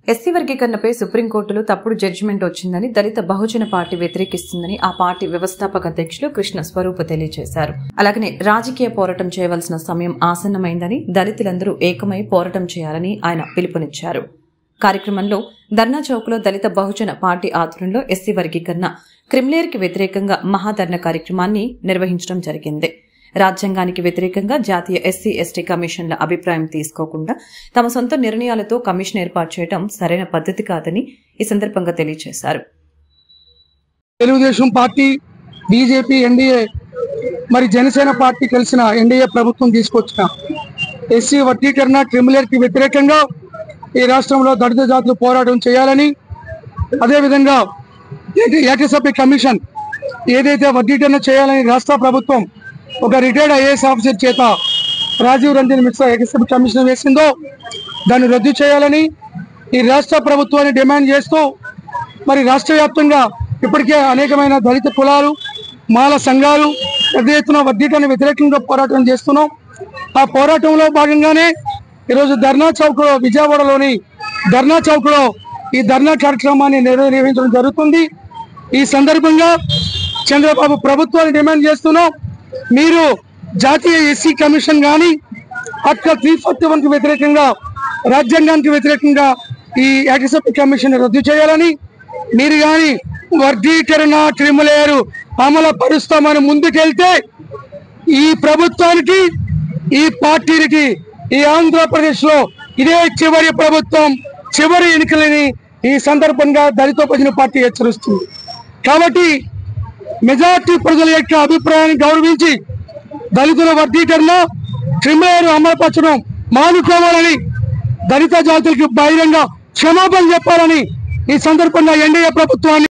SC వర్గీకరణపై సుప్రీంకోర్టులో తప్పుడు judgement వచ్చిందని దళిత బహుజన పార్టీ వ్యతిరేకిస్తుందని ఆ పార్టీ వ్యవస్థాపక అధ్యక్షులు కృష్ణ స్వరూప్ తెలియజేశారు. అలాగనే రాజకీయ పోరాటం చేయవలసిన సమయం ఆసన్నమైందని, దళితులందరూ ఏకమై పోరాటం చేయాలని ఆయన పిలుపునిచ్చారు. కార్యక్రమంలో ధర్నా చౌక్ లో దళిత బహుజన పార్టీ ఆధ్వర్యంలో ఎస్సీ వర్గీకరణ క్రిమిలేయర్ కి వ్యతిరేకంగా మహాధర్నా కార్యక్రమాన్ని నిర్వహించడం జరిగింది. రాజ్యాంగానికి వ్యతిరేకంగా జాతీయ ఎస్సీ ఎస్టీ కమిషన్ల అభిప్రాయం తీసుకోకుండా తమ సొంత నిర్ణయాలతో కమిషన్ ఏర్పాటు చేయడం సరైన పద్ధతి కాదని ఈ సందర్భంగా తెలియజేశారు. తెలుగుదేశం పార్టీ, బీజేపీ, ఎన్డీఏ మరి జనసేన పార్టీ కలిసిన ఎన్డీఏ ప్రభుత్వం తీసుకొచ్చిన ఎస్సీ వర్గీకరణ క్రిమిలేయర్ కి వ్యతిరేకంగా ఈ రాష్ట్రంలో దళిత జాతులు పోరాటం చేయాలని, అదేవిధంగా ఏకసభ్య కమిషన్ ఏదైతే వర్గీకరణ చేయాలని రాష్ట్ర ప్రభుత్వం ఒక రిటైర్డ్ ఐఏఎస్ ఆఫీసర్ చేత రాజీవ్ రంజన్ మిశ్రా ఏకసభ్య కమిషన్ వేసిందో దాన్ని రద్దు చేయాలని ఈ రాష్ట్ర ప్రభుత్వాన్ని డిమాండ్ చేస్తూ మరి రాష్ట్ర వ్యాప్తంగా ఇప్పటికే అనేకమైన దళిత కులాలు, మాల సంఘాలు పెద్ద ఎత్తున వర్గీకరణ వ్యతిరేకంగా పోరాటం చేస్తున్నాం. ఆ పోరాటంలో భాగంగానే ఈరోజు ధర్నా చౌక్ లో, విజయవాడలోని ధర్నా చౌక్ లో ఈ ధర్నా కార్యక్రమాన్ని నిర్వహించడం జరుగుతుంది. ఈ సందర్భంగా చంద్రబాబు ప్రభుత్వాన్ని డిమాండ్ చేస్తున్నాం, మీరు జాతీయ ఎస్సీ కమిషన్ కానీ ఆర్టికల్ 341 కి వ్యతిరేకంగా, రాజ్యాంగానికి వ్యతిరేకంగా ఈ ఏకసభ్య కమిషన్ రద్దు చేయాలని, మీరు కానీ వర్గీకరణ క్రిమిలేయర్ అమలు పరుస్తామని ముందుకెళ్తే ఈ ప్రభుత్వానికి, ఈ పార్టీలకి ఈ ఆంధ్రప్రదేశ్ లో ఇదే చివరి ప్రభుత్వం, చివరి ఎన్నికలని ఈ సందర్భంగా దళితోపజన పార్టీ హెచ్చరిస్తుంది. కాబట్టి మెజార్టీ ప్రజల యొక్క అభిప్రాయాన్ని గౌరవించి దళితుల వర్గీకరణ క్రిమిలేయర్ అమలుపరచడం మానుకోవాలని, దళిత జాతులకు బహిరంగ క్షమాపణ చెప్పాలని ఈ సందర్భంగా ఎన్డీఏ ప్రభుత్వాన్ని